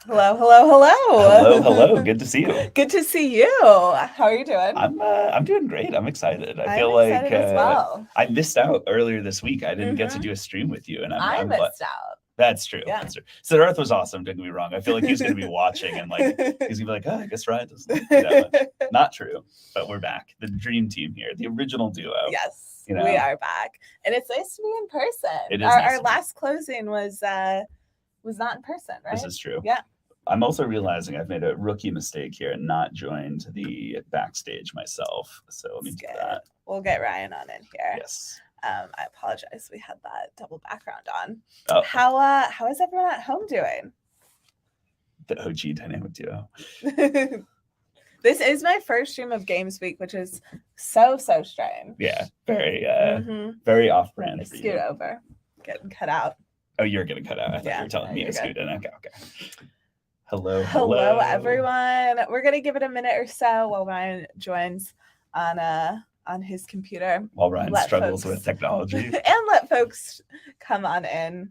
Hello, hello, hello. Hello. Good to see you. Good to see you. How are you doing? I'm doing great. I'm excited. I feel I'm like excited as well. I missed out earlier this week. I didn't get to do a stream with you, and I I'm missed out. That's true. Yeah. That's true. So Earth was awesome. Don't get me wrong. I feel like he's going to be watching and like he's going to be like, oh, I guess Ryan doesn't like that much. Not true. But we're back. The dream team here, the original duo. Yes, You know? we are back, and it's nice to be in person. It is. Our last closing was not in person, right? This is true. Yeah. I'm also realizing I've made a rookie mistake here and not joined the backstage myself. So let me do that. We'll get Ryan on in here. Yes. I apologize. We had that double background on. Oh. How is everyone at home doing? The OG dynamic duo. This is my first stream of Games Week, which is so strange. Yeah, very off-brand. Scoot over, getting cut out. Oh, you're getting cut out. I thought you were telling me to scoot in. Okay. Hello, everyone. We're gonna give it a minute or so while Ryan joins on his computer. While Ryan struggles with technology. And let folks come on in.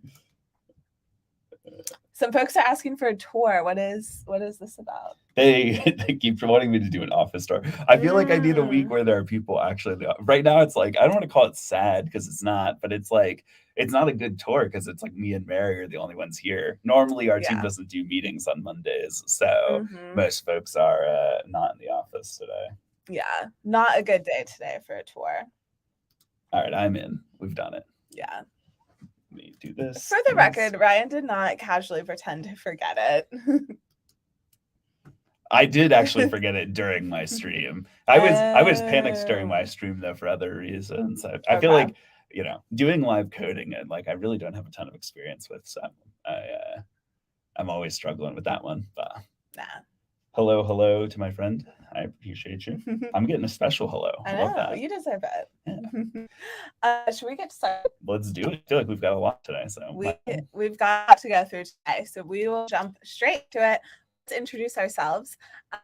Some folks are asking for a tour. What is this about? They keep wanting me to do an office tour. I feel like I need a week where there are people actually. Right now, it's like, I don't want to call it sad because it's not, but it's like, it's not a good tour because it's like me and Mary are the only ones here. Normally, our team doesn't do meetings on Mondays, so most folks are not in the office today. Yeah, not a good day today for a tour. All right, I'm in. We've done it. Yeah. Let me do this. For the record, Ryan did not casually pretend to forget it. I did actually forget it during my stream. I was panicked during my stream though for other reasons. I feel like, doing live coding and like I really don't have a ton of experience with, so I'm always struggling with that one. But hello to my friend. I appreciate you. I'm getting a special hello. I know, love that. You deserve it. Yeah. Should we get started? Let's do it. I feel like we've got a lot today. So we've got to go through today. So we will jump straight to it. Let's introduce ourselves.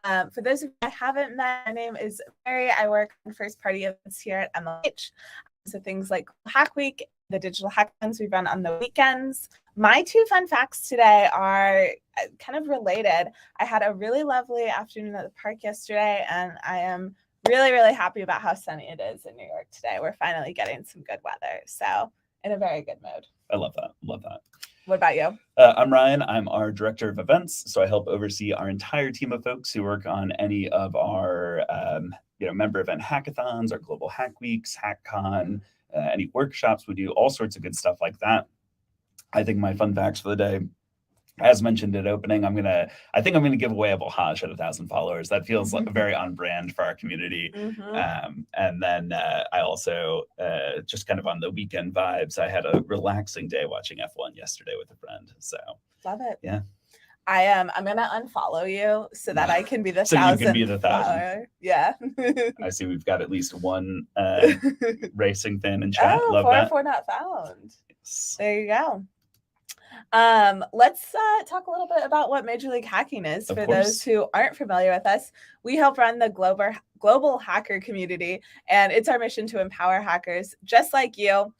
For those of you I haven't met, my name is Mary. I work on first-party events here at MLH. So things like Hack Week, the digital hackathons we run on the weekends. My two fun facts today are kind of related. I had a really lovely afternoon at the park yesterday, and I am really happy about how sunny it is in New York today. We're finally getting some good weather, so in a very good mood. I love that. What about you? I'm Ryan. I'm our director of events, so I help oversee our entire team of folks who work on any of our member event hackathons, our global hack weeks, HackCon, any workshops. We do all sorts of good stuff like that. I think my fun facts for the day, as mentioned at opening, I think I'm gonna give away a Volhage at 1,000 followers. That feels like very on brand for our community. And then I also just kind of on the weekend vibes, I had a relaxing day watching F1 yesterday with a friend. So love it. Yeah. I'm gonna unfollow you so that I can be the So you can be 1,000th the 1,000th. follower. Yeah. I see we've got at least one racing fan in chat. Oh, Love 4 that. 4 not found. Yes. There you go. Let's talk a little bit about what Major League Hacking is. Of For course. those who aren't familiar with us, we help run the global hacker community, and it's our mission to empower hackers just like you.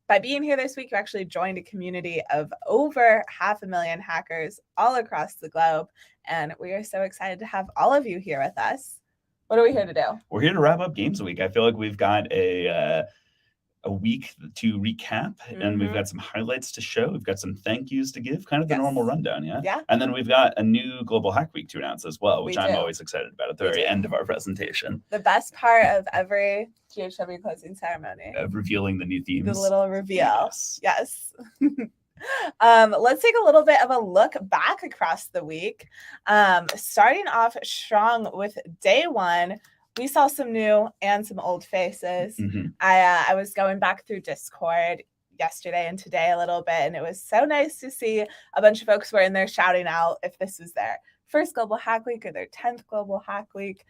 By being here this week, you actually joined a community of over 500,000 hackers all across the globe, and we are so excited to have all of you here with us. What are we here to do? We're here to wrap up Games Week. I feel like we've got a week to recap, and we've got some highlights to show. We've got some thank yous to give, kind of the normal rundown, yeah? Yeah. And then we've got a new Global Hack Week to announce as well, which I'm do. always excited about at the We very do. end of our presentation. The best part of every GHW closing ceremony. Revealing the new themes. The little reveal. Yes. Let's take a little bit of a look back across the week. Starting off strong with day one, we saw some new and some old faces. I was going back through Discord yesterday and today a little bit, and it was so nice to see a bunch of folks who were in there shouting out if this was their first Global Hack Week or their 10th Global Hack Week,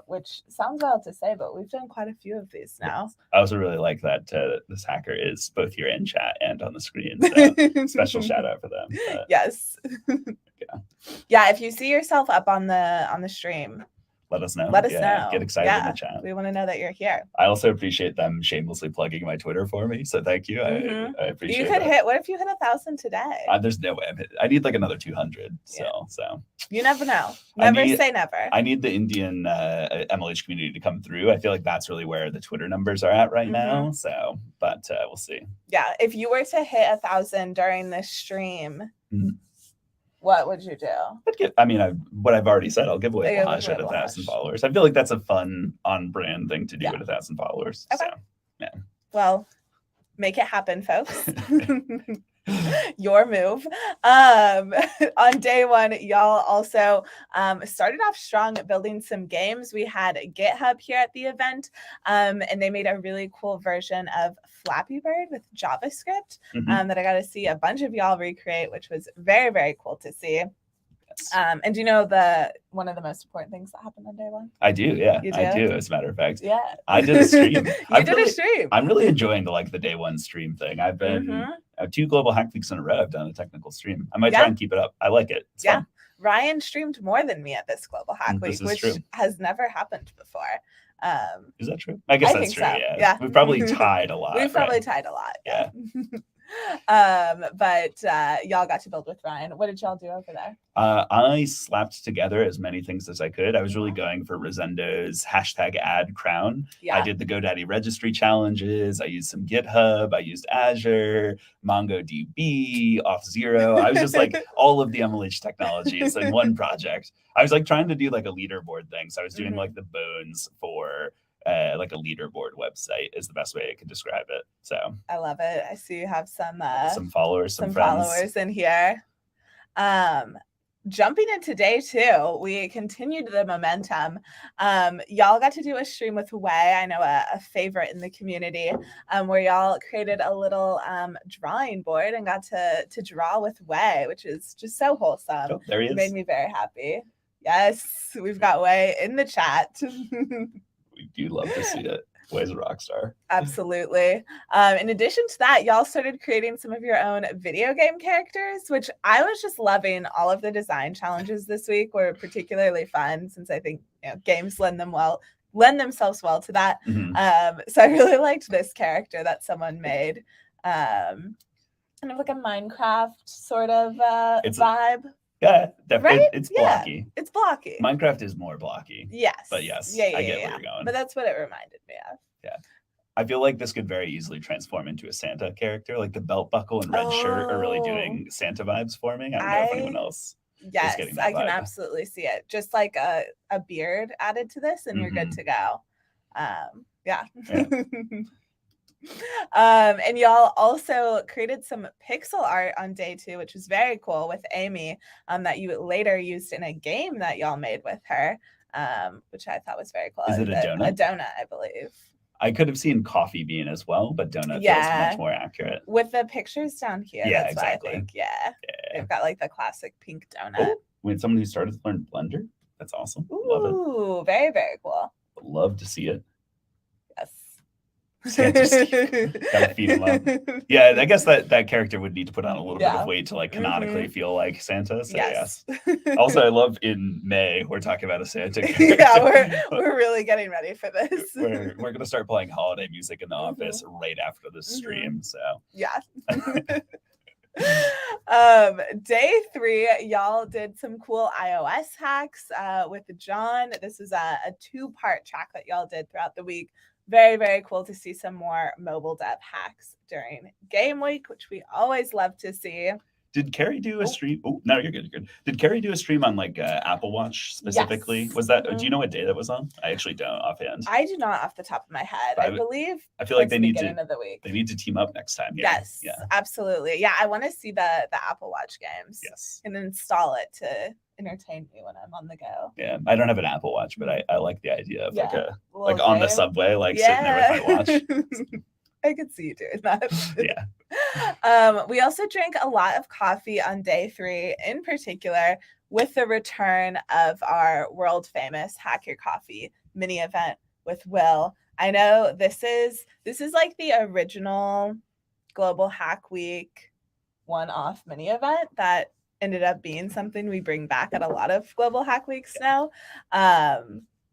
which sounds wild to say, but we've done quite a few of these now. I also really like that this hacker is both here in chat and on the screen. So special shout out for them. Yes. Yeah, if you see yourself up on the stream, let us know. Let us know. Get excited in the chat. We want to know that you're here. I also appreciate them shamelessly plugging my Twitter for me. So thank you. I appreciate it. You could hit, what if you hit 1,000 today? There's no way I need like another 200. So you never know. Never say never. I need the Indian MLH community to come through. I feel like that's really where the Twitter numbers are at right now. So, but we'll see. Yeah. If you were to hit 1,000 during this stream, what would you do? What I've already said, I'll give away Blush at 1,000 followers. I feel like that's a fun on-brand thing to do at 1,000 followers. Okay. So, yeah. Well, make it happen, folks. Your move. On day one, y'all also started off strong building some games. We had GitHub here at the event, and they made a really cool version of Flappy Bird with JavaScript that I got to see a bunch of y'all recreate, which was very, very cool to see. Yes. And do you know one of the most important things that happened on day one? I do, yeah. I do, as a matter of fact. Yeah. I did a stream. a stream. I'm really enjoying the day one stream thing. I've been 2 Global Hack Weeks in a row. I've done a technical stream. I might try and keep it up. I like it. It's fun. Ryan streamed more than me at this Global Hack Week, which has never happened before. Is that true? I guess that's true. So. Yeah. We've probably tied a lot. We've probably tied a lot. Yeah. But y'all got to build with Ryan. What did y'all do over there? I slapped together as many things as I could. I was really going for Rosendo's #AddCrown. I did the GoDaddy registry challenges. I used some GitHub. I used Azure, MongoDB, Auth0. I was just like all of the MLH technologies in one project. I was like trying to do like a leaderboard thing. So I was doing like the bones for like a leaderboard website is the best way I could describe it. So I love it. I see you have some followers, some friends. Followers in here. Jumping into day two, we continued the momentum. Y'all got to do a stream with Way, I know a favorite in the community, where y'all created a little drawing board and got to draw with Way, which is just so wholesome. Oh, there he is. It made me very happy. Yes, we've got Way in the chat. We do love to see it. Way's a rock star. Absolutely. In addition to that, y'all started creating some of your own video game characters, which I was just loving. All of the design challenges this week were particularly fun since I think games lend themselves well to that. So I really liked this character that someone made. Kind of like a Minecraft sort of vibe. Yeah, definitely. Right? It's blocky. It's blocky. Minecraft is more blocky. Yes. But yes, I get where you're going. But that's what it reminded me of. Yeah. I feel like this could very easily transform into a Santa character. Like the belt buckle and red shirt are really doing Santa vibes for me. I don't know if anyone else Yes, is getting that I can vibe. Absolutely see it. Just like a beard added to this and you're good to go. Yeah. And y'all also created some pixel art on day two, which was very cool with Amy, that you later used in a game that y'all made with her, which I thought was very cool. Is it a donut? A donut, I believe. I could have seen coffee bean as well, but donut feels much more accurate. With the pictures down here, Yeah, that's exactly. what I think. Yeah. They've got like the classic pink donut. Oh, when someone who started to learn Blender, that's awesome. Love it. Ooh, very, very cool. Love to see it. Yes. Santa Steve. Gotta feed him up. Yeah, I guess that character would need to put on a little bit of weight to like canonically feel like Santa. So yes. Also, I love in May we're talking about a Santa character. Yeah, we're really getting ready for this. We're gonna start playing holiday music in the office right after the stream. So yeah. Day 3, y'all did some cool iOS hacks with John. This is a 2-part track that y'all did throughout the week. Very, very cool to see some more mobile dev hacks during game week, which we always love to see. Did Carrie do a stream? Oh, no, you're good. You're good. Did Carrie do a stream on like Apple Watch specifically? Yes. Was that? Do you know what day that was on? I actually don't offhand. I do not off the top of my head. I believe. I feel like they need to. Of the week. They need to team up next time. Yeah. Yes. Yeah. Absolutely. Yeah. I want to see the Apple Watch games. Yes. And install it to entertain me when I'm on the go. Yeah. I don't have an Apple Watch, but I like the idea of like on the subway, like sitting there with my watch. I could see you doing that. Yeah. We also drank a lot of coffee on day 3, in particular with the return of our world famous Hack Your Coffee mini event with Will. I know this is like the original Global Hack Week one-off mini event that ended up being something we bring back at a lot of Global Hack Weeks now,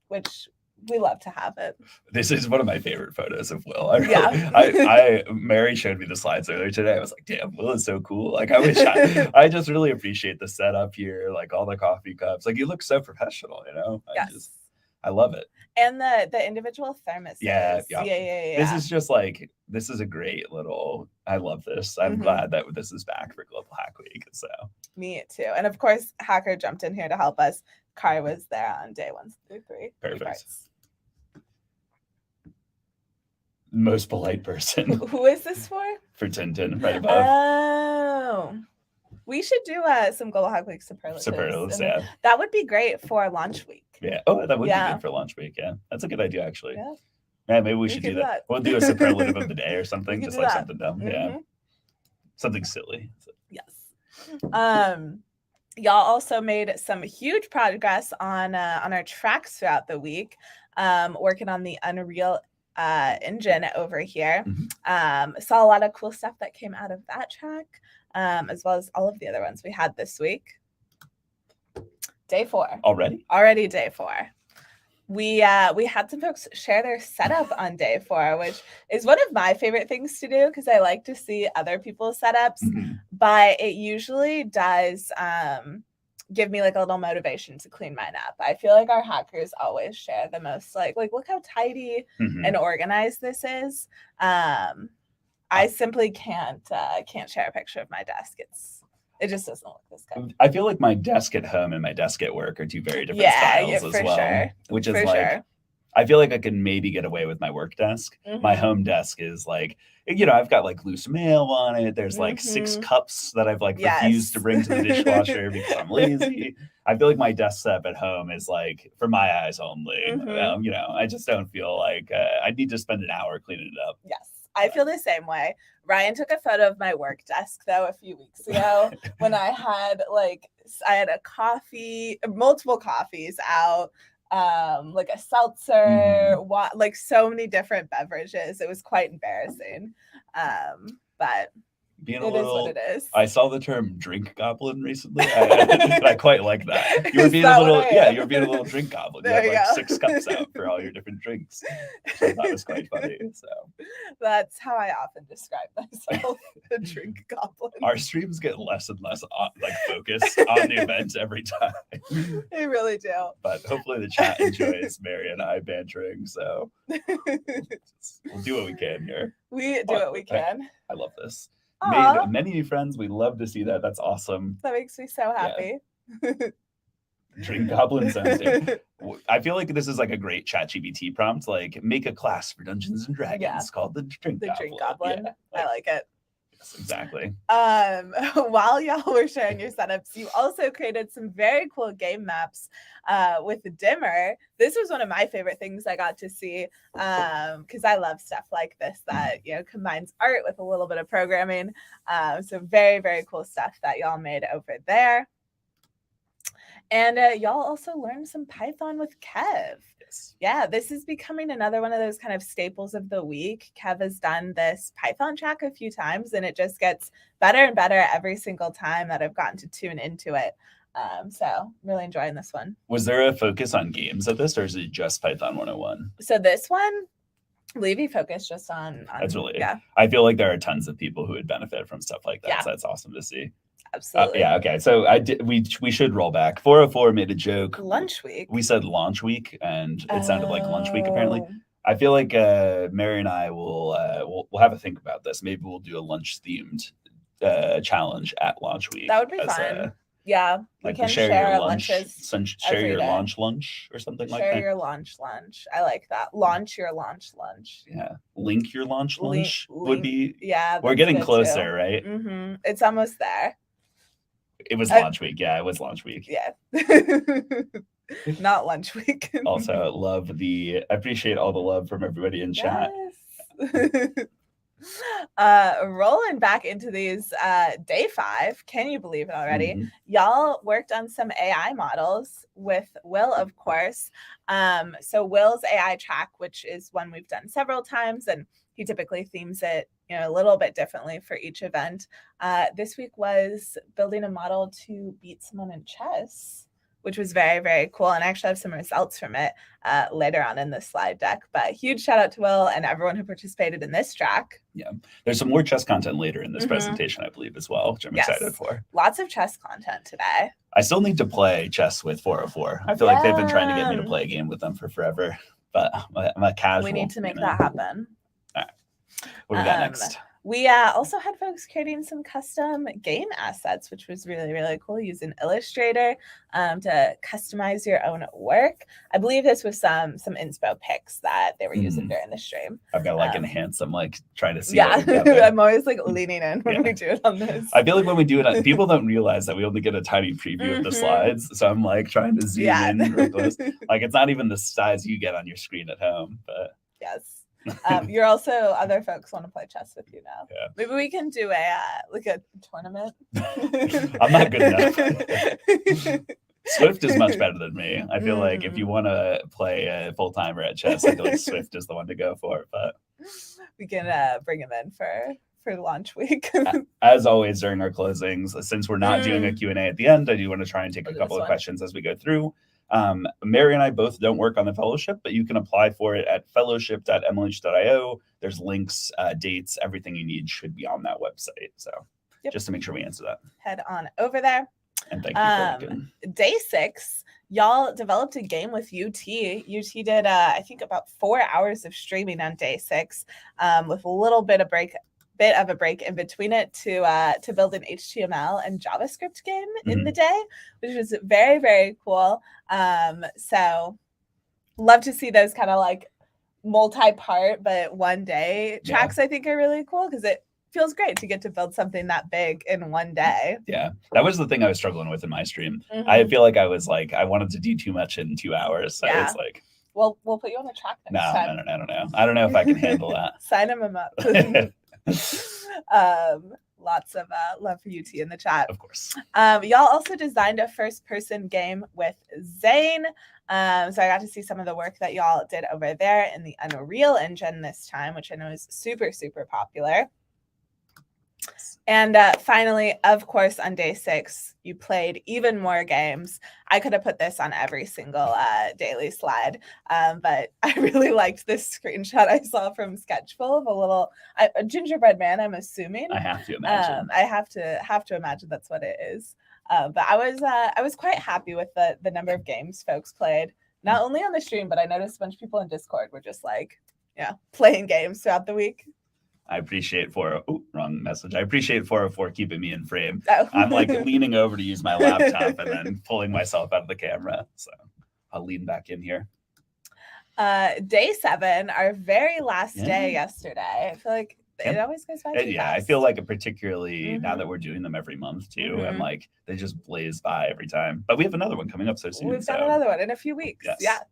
which we love to have it. This is one of my favorite photos of Will. I Mary showed me the slides earlier today. I was like, damn, Will is so cool. Like, I wish I just really appreciate the setup here, like all the coffee cups. Like, you look so professional, you know? I love it. And the individual thermoses. Yeah. This is a great little, I love this. I'm glad that this is back for Global Hack Week. So me too. And of course, Hacker jumped in here to help us. Kai was there on day 1 through 3. Perfect. Most polite person. Who is this for? For Tintin, right above. Oh. We should do some Global Hack Week superlatives. Yeah. That would be great for launch week. Yeah. Oh, that would be good for launch week. Yeah. That's a good idea, actually. Yeah. Maybe we should do that. We'll do a superlative of the day or something. Just like something dumb. Yeah. Something silly. Yes. Y'all also made some huge progress on our tracks throughout the week, working on the Unreal Engine over here. Saw a lot of cool stuff that came out of that track, as well as all of the other ones we had this week. Day 4. Already day 4. We had some folks share their setup on day 4, which is one of my favorite things to do because I like to see other people's setups, but it usually does give me like a little motivation to clean mine up. I feel like our hackers always share the most like look how tidy and organized this is. I simply can't share a picture of my desk. It just doesn't look this good. I feel like my desk at home and my desk at work are 2 very different styles as well. Sure. Which is I feel like I can maybe get away with my work desk. My home desk is like, I've got like loose mail on it. There's like 6 cups that I've like refused to bring to the dishwasher because I'm lazy. I feel like my desk setup at home is like for my eyes only. I just don't feel like I need to spend an hour cleaning it up. Yes. I feel the same way. Ryan took a photo of my work desk though a few weeks ago when I had a coffee, multiple coffees out, like a seltzer, like so many different beverages. It was quite embarrassing. But it is what it is. I saw the term drink goblin recently. I quite like that. You were being a little drink goblin. You had like 6 cups out for all your different drinks. Which I thought was quite funny. So that's how I often describe myself, the drink goblin. Our streams get less and less focused on the event every time. They really do. But hopefully the chat enjoys Mary and I bantering. So we'll do what we can here. We do what we can. I love this. Made many new friends. We love to see that. That's awesome. That makes me so happy. Drink goblin sounds good. I feel like this is like a great ChatGPT prompt. Like, make a class for Dungeons and Dragons called the Drink Goblin. I like it. Yes, exactly. While y'all were sharing your setups, you also created some very cool game maps with Dimmer. This was one of my favorite things I got to see because I love stuff like this that combines art with a little bit of programming. So very, very cool stuff that y'all made over there. And y'all also learned some Python with Kev. Yes. Yeah, this is becoming another one of those kind of staples of the week. Kev has done this Python track a few times, and it just gets better and better every single time that I've gotten to tune into it. So really enjoying this one. Was there a focus on games of this, or is it just Python 101? So this one, I believe he focused just on That's really, yeah. I feel like there are tons of people who would benefit from stuff like that. Yeah. So that's awesome to see. Absolutely. Yeah. Okay. So we should roll back. 404 made a joke. Lunch week. We said launch week, and it sounded like lunch week. Apparently, I feel like Mary and I will we'll have a think about this. Maybe we'll do a lunch themed challenge at launch week. That would be fun. Yeah, like we can share our your lunch, lunches. share your day. lunch or something like Share that. your lunch. I like that. Launch your lunch. Yeah, link your lunch would be. Yeah, we're getting closer, too. right? Mm-hmm. It's almost there. It was launch week. Yeah, it was launch week. Yeah. Not lunch week. Also, appreciate all the love from everybody in chat. Rolling back into these day 5, can you believe it already? Mm-hmm. Y'all worked on some AI models with Will, of course. So Will's AI track, which is one we've done several times, and he typically themes it a little bit differently for each event. This week was building a model to beat someone in chess, which was very, very cool. And I actually have some results from it later on in the slide deck. But huge shout out to Will and everyone who participated in this track. Yeah, there's some more chess content later in this presentation, I believe, as well, which I'm excited for. Lots of chess content today. I still need to play chess with 404. I feel like they've been trying to get me to play a game with them for forever, but I'm a casual. We need to make that happen. All right. What do we got next? We also had folks creating some custom game assets, which was really, really cool, using Illustrator to customize your own work. I believe this was some inspo pics that they were using during the stream. I've got to enhance. I'm trying to see. Yeah, I'm always leaning in when we do it on this. I feel like when we do it, people don't realize that we only get a tiny preview of the slides. So I'm trying to zoom in real close. it's not even the size you get on your screen at home, but yes. You're also other folks want to play chess with you now. Yeah. Maybe we can do a tournament. I'm not good enough. Swift is much better than me. I feel like if you want to play a full timer at chess, I feel like Swift is the one to go for. But we can bring him in for launch week. As always during our closings, since we're not doing a Q&A at the end, I do want to try and take a couple of questions as we go through. Mary and I both don't work on the fellowship, but you can apply for it at fellowship.mlh.io. There's links, dates, everything you need should be on that website. So just to make sure we answer that. Head on over there. And thank you for looking. Day 6, y'all developed a game with UT. UT did, I think, about 4 hours of streaming on day 6 with a little bit of a break in between it to build an HTML and JavaScript game in the day, which was very, very cool. So love to see those kind of multi-part but one day tracks. I think are really cool because it feels great to get to build something that big in one day. Yeah, that was the thing I was struggling with in my stream. I feel like I was I wanted to do too much in 2 hours. So it's we'll put you on the track next time. I don't know. I don't know if I can handle that. Sign him up. Lots of love for UT in the chat. Of course. Y'all also designed a first-person game with Zane. So I got to see some of the work that y'all did over there in the Unreal Engine this time, which I know is super, super popular. And finally, of course, on day 6, you played even more games. I could have put this on every single daily slide, but I really liked this screenshot I saw from Sketchful of a gingerbread man, I'm assuming. I have to imagine. I have to imagine that's what it is. But I was quite happy with the number of games folks played, not only on the stream, but I noticed a bunch of people in Discord were just playing games throughout the week. I appreciate wrong message. I appreciate 404 keeping me in frame. Oh. I'm leaning over to use my laptop and then pulling myself out of the camera. So I'll lean back in here. Day 7, our very last day yesterday. I feel like It always goes by too Yeah, I fast. feel like it particularly now Mhm. that we're doing them every month too, and Mhm. like they just blaze by every time. But we have another one coming up so soon. We've got so another one in a few weeks. yes.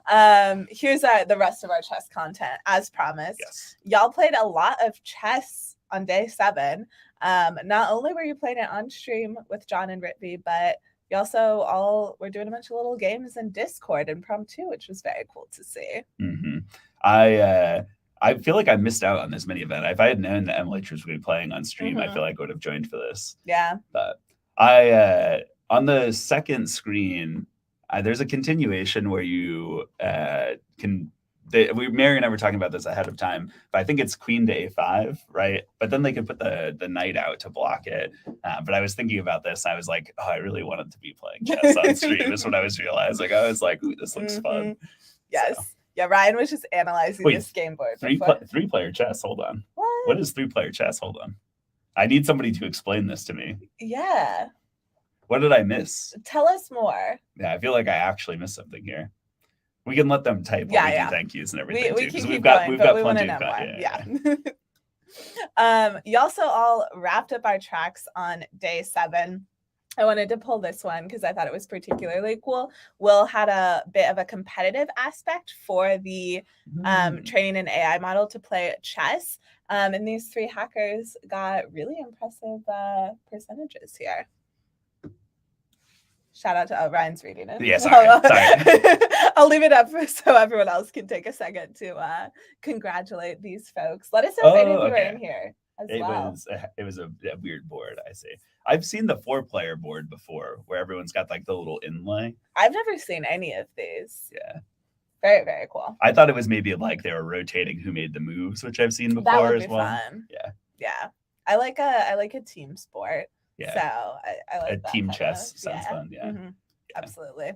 Yeah. Here's the rest of our chess content as promised. Yes. Y'all played a lot of chess on day 7. Not only were you playing it on stream with John and Ritby, but you also all were doing a bunch of little games in Discord impromptu, which was very cool to see. Mm-hmm. I feel like I missed out on this mini event. If I had known that MLH was going to be playing on stream, I feel like I would have joined for this. Yeah. But I on the second screen, there's a continuation where you can. Mary and I were talking about this ahead of time, but I think it's queen to a5, right? But then they could put the knight out to block it. But I was thinking about this. I was like, oh, I really wanted to be playing chess on stream. Is what I was realizing. I was like, ooh, this looks fun. Yes. So. Yeah, Ryan was just analyzing this game board. Three-player chess. Hold on. What is 3-player chess? Hold on. I need somebody to explain this to me. Yeah. What did I miss? Tell us more. Yeah, I feel like I actually missed something here. We can let them type while we do thank yous and everything we too, can we've keep got going, plenty we want to know more. Yeah. You also all wrapped up our tracks on day 7. I wanted to pull this one because I thought it was particularly cool. Will had a bit of a competitive aspect for the training an AI model to play chess. And these 3 hackers got really impressive percentages here. Shout out to Ryan's reading it. Yeah, sorry. I'll leave it up so everyone else can take a second to congratulate these folks. Let us know if any of you are in here as well. It was a weird board, I see. I've seen the 4-player board before where everyone's got like the little inlay. I've never seen any of these. Yeah. Very, very cool. I thought it was maybe like they were rotating who made the moves, which I've seen before that would as be well. Fun. Yeah. Yeah. I like a team sport. Yeah. So I like that team chess sounds fun. Yeah. Mm-hmm. Absolutely.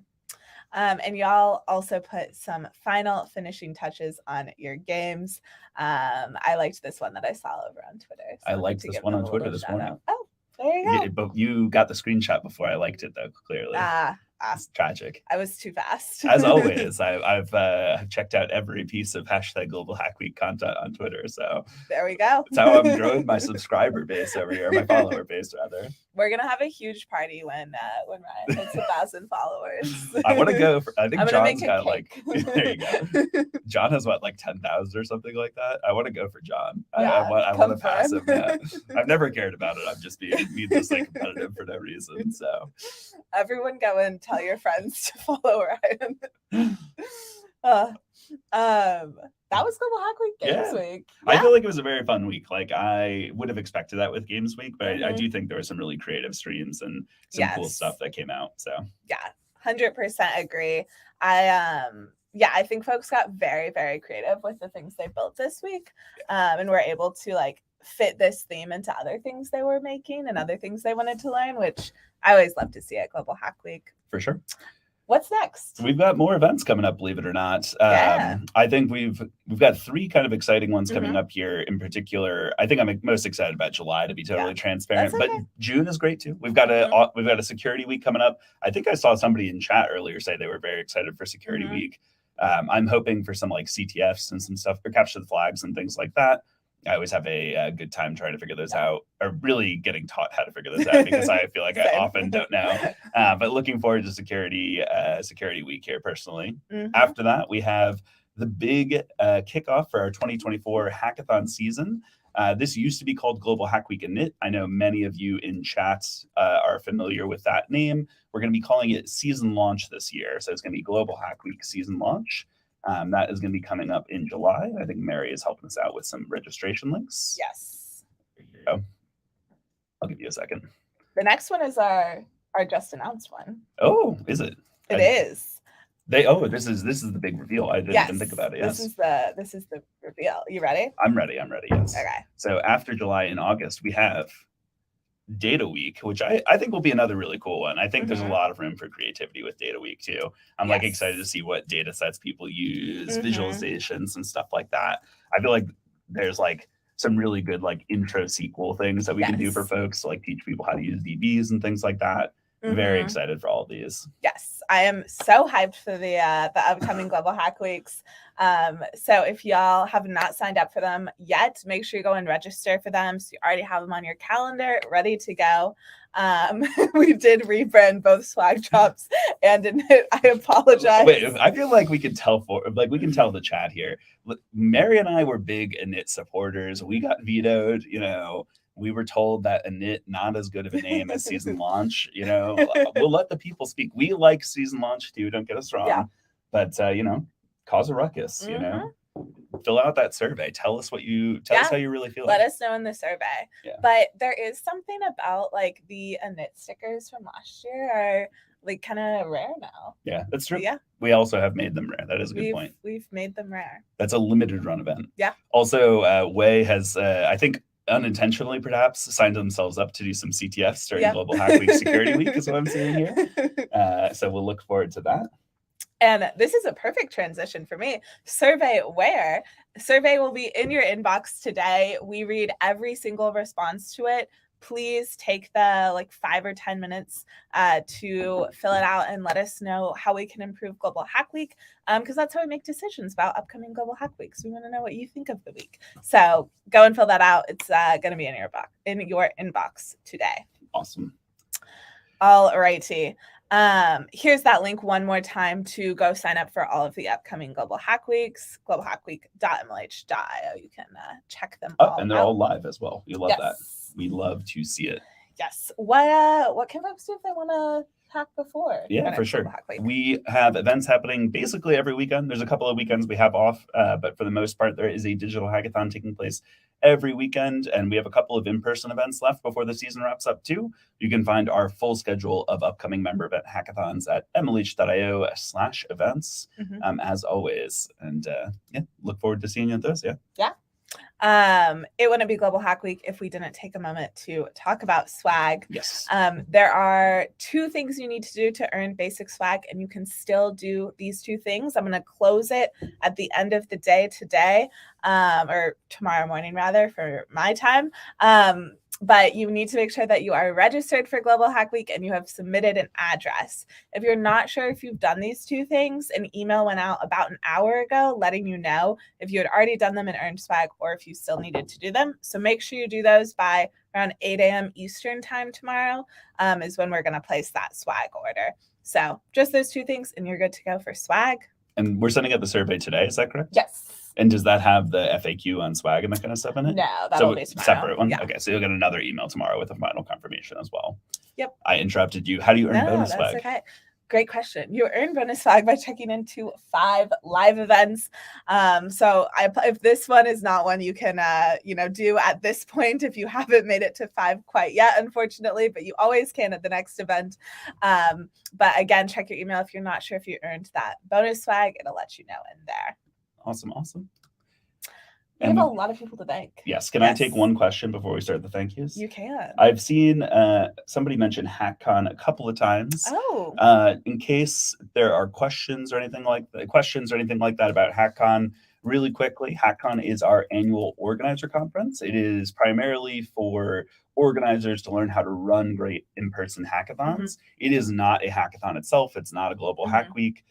And y'all also put some final finishing touches on your games. I liked this one that I saw over on Twitter. So I liked this one on Twitter this morning. Oh, there you go. Yeah, but you got the screenshot before I liked it, though, clearly. It's tragic. I was too fast. As always, I've checked out every piece of #Global Hack Week content on Twitter. So there we go. That's how I'm growing my subscriber base over here, my follower base rather. We're gonna have a huge party when Ryan hits 1,000 followers. I want to go. I think John's got cake. There you go. John has what, like 10,000 or something like that. I want to go for John. Yeah, I want to pass him. Yeah. I've never cared about it. I'm just being needlessly competitive for no reason. So everyone go and tell your friends to follow Ryan. That was Global Hack Week Games Week. Yeah. I feel like it was a very fun week. Like I would have expected that with Games Week, but I do think there were some really creative streams and some cool stuff that came out. So yeah, 100% agree. I think folks got very, very creative with the things they built this week, and were able to like fit this theme into other things they were making and other things they wanted to learn, which I always love to see at Global Hack Week. For sure. What's next? We've got more events coming up, believe it or not. I think we've got 3 kind of exciting ones coming up here. In particular, I think I'm most excited about July, to be totally transparent. Okay. But June is great too. We've got a security week coming up. I think I saw somebody in chat earlier say they were very excited for security week. I'm hoping for some like CTFs and some stuff, or capture the flags and things like that. I always have a good time trying to figure those out, or really getting taught how to figure those out, because I feel like I often don't know. But looking forward to security week here personally. After that, we have the big kickoff for our 2024 hackathon season. This used to be called Global Hack Week Init. I know many of you in chats are familiar with that name. We're going to be calling it season launch this year. So it's going to be Global Hack Week season launch. That is going to be coming up in July. I think Mary is helping us out with some registration links. Yes. There you go. I'll give you a second. The next one is our just announced one. Oh, is it? It is. This is the big reveal. I didn't even think about it. Yes. This is the reveal. You ready? I'm ready. Yes. Okay. So after July and August, we have Data Week, which I think will be another really cool one. I think there's a lot of room for creativity with Data Week too. I'm like excited to see what data sets people use, visualizations and stuff like that. I feel like there's like some really good like intro SQL things that we can do for folks to like teach people how to use DBs and things like that. Very excited for all of these. Yes, I am so hyped for the upcoming Global Hack Weeks. So if y'all have not signed up for them yet, make sure you go and register for them so you already have them on your calendar ready to go. We did rebrand both swag drops and a knit. I apologize. Wait, I feel like we can tell we can tell the chat here. Look, Mary and I were big Init supporters. We got vetoed, we were told that Init not as good of a name as Season Launch. We'll let the people speak. We like Season Launch too, don't get us wrong. Yeah. But cause a ruckus, Fill out that survey. Tell us what tell us how you really feel. Let us know in the survey. Yeah. But there is something about like the Init stickers from last year are like kind of rare now. Yeah, that's true. Yeah. We also have made them rare. That is a good point. We've made them rare. That's a limited run event. Yeah. Also, Way has, I think, unintentionally perhaps signed themselves up to do some CTFs during Global Hack Week Security Week is what I'm seeing here. So we'll look forward to that. And this is a perfect transition for me. Survey will be in your inbox today. We read every single response to it. Please take the 5 or 10 minutes to fill it out and let us know how we can improve Global Hack Week, because that's how we make decisions about upcoming Global Hack Weeks. We want to know what you think of the week. So go and fill that out. It's going to be in your inbox today. Awesome. All righty. Here's that link one more time to go sign up for all of the upcoming Global Hack Weeks, globalhackweek.mlh.io. You can check them all and they're out. all live as well. We love that. We love to see it. Yes. What can folks do if they want to hack before? Yeah, for sure. We have events happening basically every weekend. There's a couple of weekends we have off, but for the most part, there is a digital hackathon taking place every weekend, and we have a couple of in-person events left before the season wraps up too. You can find our full schedule of upcoming member event hackathons at mlh.io/events, as always. And look forward to seeing you at those. Yeah. It wouldn't be Global Hack Week if we didn't take a moment to talk about swag. Yes. There are 2 things you need to do to earn basic swag, and you can still do these 2 things. I'm going to close it at the end of the day today, or tomorrow morning rather, for my time. But you need to make sure that you are registered for Global Hack Week and you have submitted an address. If you're not sure if you've done these 2 things, an email went out about an hour ago letting you know if you had already done them and earned swag or if you still needed to do them. So make sure you do those by around 8 a.m. Eastern time tomorrow is when we're going to place that swag order. So just those 2 things and you're good to go for swag. And we're sending out the survey today. Is that correct? Yes. And does that have the FAQ on swag and that kind of stuff in it? No, that'll be tomorrow. Separate one? Yeah. Okay, so you'll get another email tomorrow with a final confirmation as well. Yep. I interrupted you. How do you earn bonus swag? Okay. Great question. You earn bonus swag by checking into 5 live events. So if this one is not one you can, do at this point, if you haven't made it to 5 quite yet, unfortunately, but you always can at the next event. But again, check your email if you're not sure if you earned that bonus swag. It'll let you know in there. Awesome. We have a lot of people to thank. Yes. Can I take one question before we start the thank yous? You can. I've seen somebody mention HackCon a couple of times. Oh. In case there are questions or anything like that about HackCon, really quickly, HackCon is our annual organizer conference. It is primarily for organizers to learn how to run great in-person hackathons. It is not a hackathon itself. It's not a Global Hack Week.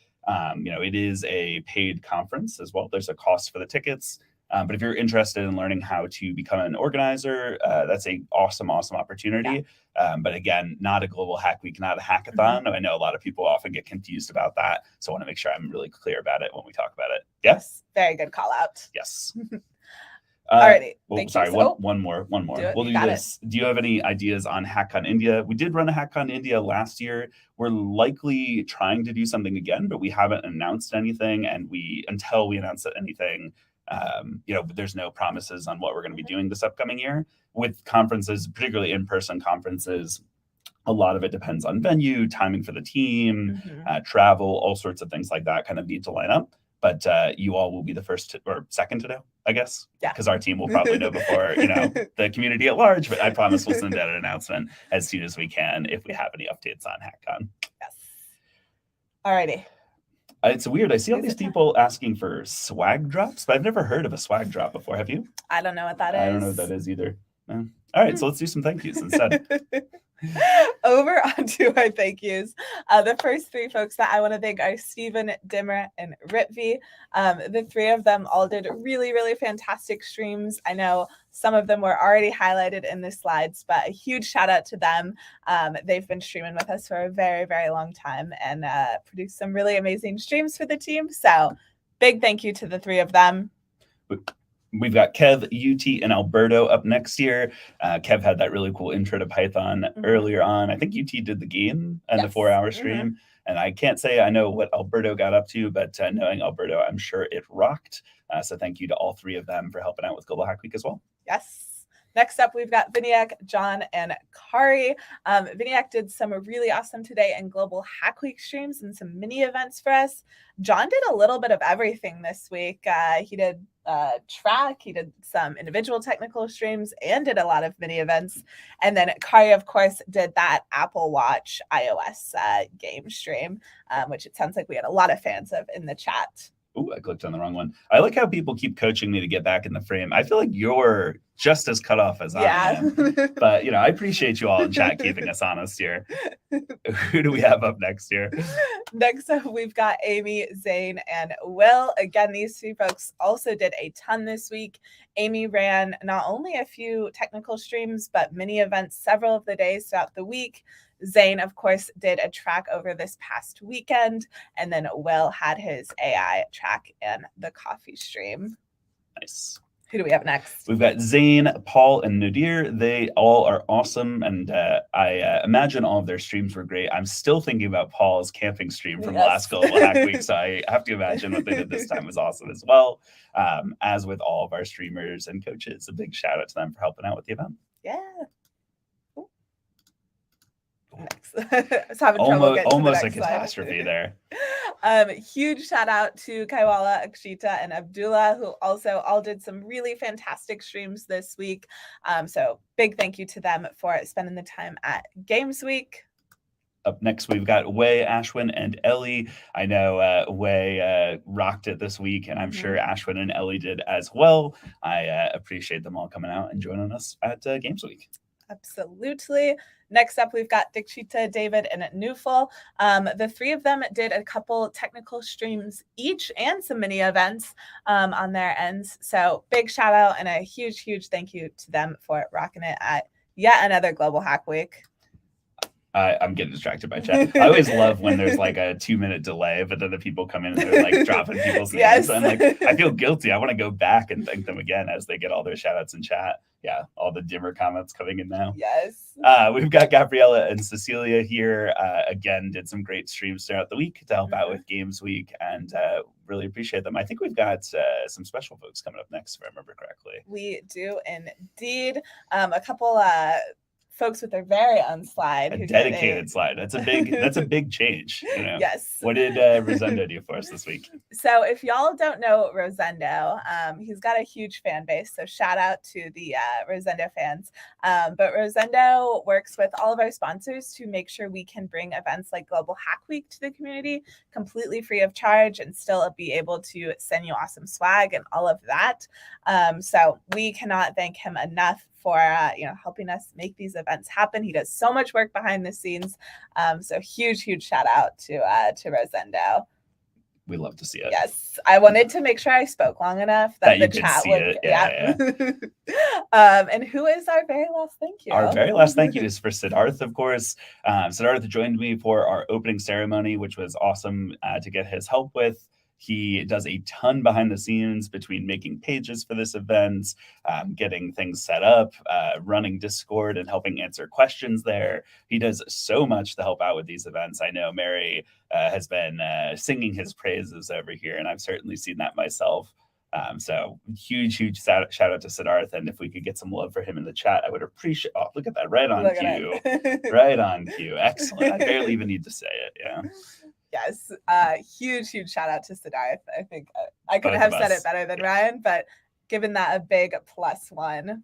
It is a paid conference as well. There's a cost for the tickets. But if you're interested in learning how to become an organizer, that's a awesome opportunity. Yeah. But again, not a Global Hack Week, not a hackathon. I know a lot of people often get confused about that. So I want to make sure I'm really clear about it when we talk about it. Yes. Very good call out. Yes. Alrighty. One more. We'll do this. Do you have any ideas on HackCon India? We did run a HackCon India last year. We're likely trying to do something again, but we haven't announced anything. And until we announce anything, there's no promises on what we're going to be doing this upcoming year. With conferences, particularly in-person conferences, a lot of it depends on venue, timing for the team, travel, all sorts of things like that kind of need to line up. But you all will be the first or second to know, I guess. Yeah. Because our team will probably know before, the community at large. But I promise we'll send out an announcement as soon as we can if we have any updates on HackCon. Yes. Alrighty. It's weird. I see all these people asking for swag drops, but I've never heard of a swag drop before. Have you? I don't know what that is. I don't know what that is either. No. All right, so let's do some thank yous instead. Over onto our thank yous. The first three folks that I want to thank are Stephen, Dimmer, and Ritvi. The three of them all did really, really fantastic streams. I know some of them were already highlighted in the slides, but a huge shout out to them. They've been streaming with us for a very, very long time and produced some really amazing streams for the team. So big thank you to the three of them. We've got Kev, UT, and Alberto up next year. Kev had that really cool intro to Python earlier on. I think UT did the game and the 4-hour stream. And I can't say I know what Alberto got up to, but knowing Alberto, I'm sure it rocked. So thank you to all three of them for helping out with Global Hack Week as well. Yes. Next up, we've got Vinayak, John, and Kari. Vinayak did some really awesome Today and Global Hack Week streams and some mini events for us. John did a little bit of everything this week. He did track, he did some individual technical streams, and did a lot of mini events. And then Kari, of course, did that Apple Watch iOS game stream, which it sounds like we had a lot of fans of in the chat. Ooh, I clicked on the wrong one. I like how people keep coaching me to get back in the frame. I feel like you're just as cut off as I am. But, I appreciate you all in chat keeping us honest here. Who do we have up next here? Next up, we've got Amy, Zane, and Will. Again, these three folks also did a ton this week. Amy ran not only a few technical streams, but mini events several of the days throughout the week. Zane, of course, did a track over this past weekend, and then Will had his AI track and the coffee stream. Nice. Who do we have next? We've got Zane, Paul, and Nadir. They all are awesome, and I imagine all of their streams were great. I'm still thinking about Paul's camping stream from last Global Hack Week, so I have to imagine what they did this time was awesome as well. As with all of our streamers and coaches, a big shout out to them for helping out with the event. Yeah. Next. I was having trouble getting almost to the a next catastrophe slide. there. Huge shout out to Kaiwala, Akshita, and Abdullah, who also all did some really fantastic streams this week. So big thank you to them for spending the time at Games Week. Up next, we've got Wei, Ashwin, and Ellie. I know Wei rocked it this week, and I'm sure Ashwin and Ellie did as well. I appreciate them all coming out and joining us at Games Week. Absolutely. Next up, we've got Dikshita, David, and Nufal. The three of them did a couple technical streams each and some mini events on their ends. So big shout out and a huge, huge thank you to them for rocking it at yet another Global Hack Week. I'm getting distracted by chat. I always love when there's like a 2-minute delay, but then the people come in and they're like dropping people's names. I'm like, I feel guilty. I want to go back and thank them again as they get all their shout outs in chat. Yeah, all the dimmer comments coming in now. Yes. We've got Gabriella and Cecilia here. Again, did some great streams throughout the week to help out with Games Week, and really appreciate them. I think we've got some special folks coming up next, if I remember correctly. We do indeed. A couple folks with their very own slide. A dedicated slide. That's a big change. Yes. What did Rosendo do for us this week? So if y'all don't know Rosendo, he's got a huge fan base. So shout out to the Rosendo fans. But Rosendo works with all of our sponsors to make sure we can bring events like Global Hack Week to the community completely free of charge and still be able to send you awesome swag and all of that. So we cannot thank him enough for helping us make these events happen. He does so much work behind the scenes. So huge shout out to Rosendo. We love to see it. Yes, I wanted to make sure I spoke long enough that the chat would. Yeah. And who is our very last thank you? Our very last thank you is for Siddharth, of course. Siddharth joined me for our opening ceremony, which was awesome to get his help with. He does a ton behind the scenes between making pages for this event, getting things set up, running Discord and helping answer questions there. He does so much to help out with these events. I know Mary has been singing his praises over here, and I've certainly seen that myself. So huge shout out to Siddharth. And if we could get some love for him in the chat, I would appreciate. Oh, look at that. Right on cue. Right on cue. Excellent. I barely even need to say it. Yeah. Yes. Huge shout out to Siddharth. I think I couldn't have said it better than Ryan, but given that a big +1.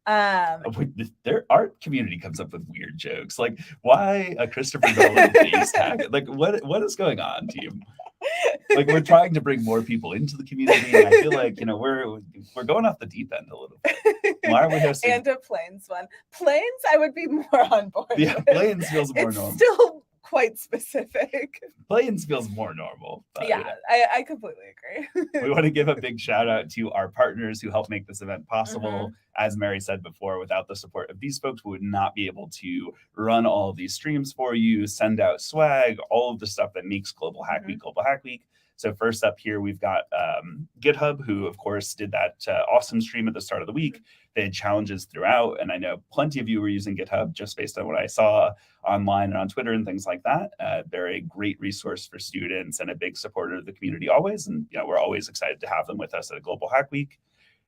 Our community comes up with weird jokes. Like, why a Christopher Nolan face tag? Like, what is going on, team? Like we're trying to bring more people into the community, and I feel like we're going off the deep end a little bit. Why are we hosting? And a Plains one. Plains, I would be more on board. Yeah, with. Plains feels more It's normal. still quite specific. Plains feels more normal. But, Yeah, I completely agree. We want to give a big shout out to our partners who help make this event possible. As Mary said before, without the support of these folks, we would not be able to run all of these streams for you, send out swag, all of the stuff that makes Global Hack Week Global Hack Week. So first up here, we've got GitHub, who of course did that awesome stream at the start of the week. They had challenges throughout, and I know plenty of you were using GitHub just based on what I saw online and on Twitter and things like that. They're a great resource for students and a big supporter of the community always, and we're always excited to have them with us at a Global Hack Week.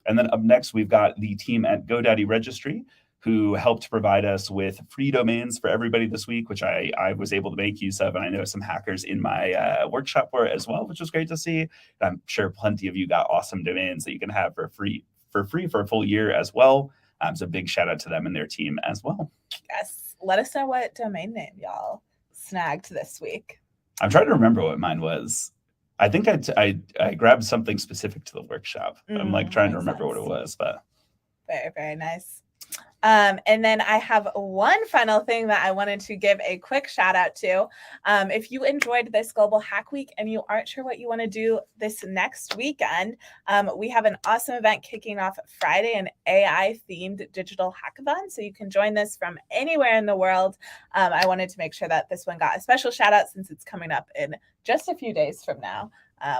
And then up next, we've got the team at GoDaddy Registry, who helped provide us with free domains for everybody this week, which I was able to make use of. And I know some hackers in my workshop were as well, which was great to see. I'm sure plenty of you got awesome domains that you can have for free for a full year as well. So big shout out to them and their team as well. Yes. Let us know what domain name y'all snagged this week. I'm trying to remember what mine was. I think I grabbed something specific to the workshop. I'm like trying to remember what it was, but very, very nice. And then I have one final thing that I wanted to give a quick shout out to. If you enjoyed this Global Hack Week and you aren't sure what you want to do this next weekend, we have an awesome event kicking off Friday, an AI themed digital hackathon. So you can join this from anywhere in the world. I wanted to make sure that this one got a special shout out since it's coming up in just a few days from now.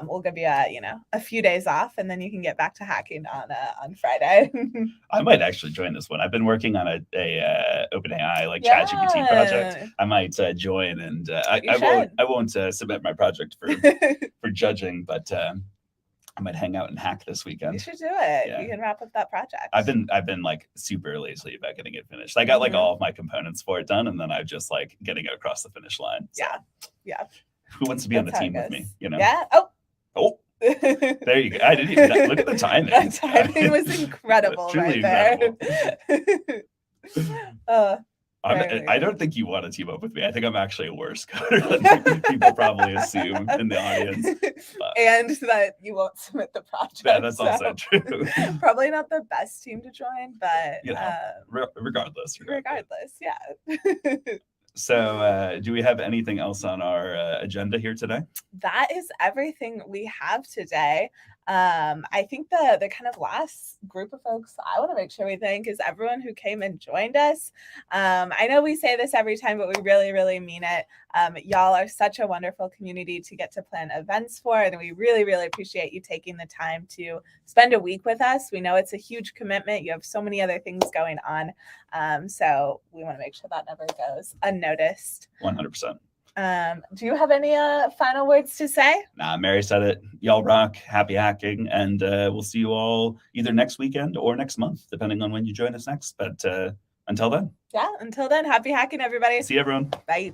We'll give you a few days off, and then you can get back to hacking on Friday. I might actually join this one. I've been working on a OpenAI ChatGPT project. I might join, and I won't submit my project for judging, but I might hang out and hack this weekend. You should do it. Yeah. You can wrap up that project. I've been like super lazy about getting it finished. I got like all of my components for it done, and then I'm just like getting it across the finish line. So. Yeah. Who wants to be on the team with me? Yeah. Oh. There you go. I didn't even look at the timing. That timing was incredible. Truly incredible. I don't think you want to team up with me. I think I'm actually a worse coder than people probably assume in the audience. But. And that you won't submit the project. Yeah, that's also true. Probably not the best team to join, but regardless, yeah. So do we have anything else on our agenda here today? That is everything we have today. I think the kind of last group of folks I want to make sure we thank is everyone who came and joined us. I know we say this every time, but we really, really mean it. Y'all are such a wonderful community to get to plan events for, and we really, really appreciate you taking the time to spend a week with us. We know it's a huge commitment. You have so many other things going on. So we want to make sure that never goes unnoticed. 100%. Do you have any final words to say? Nah, Mary said it. Y'all rock. Happy hacking. And we'll see you all either next weekend or next month, depending on when you join us next. But until then. Yeah, until then, happy hacking, everybody. See you, everyone. Bye.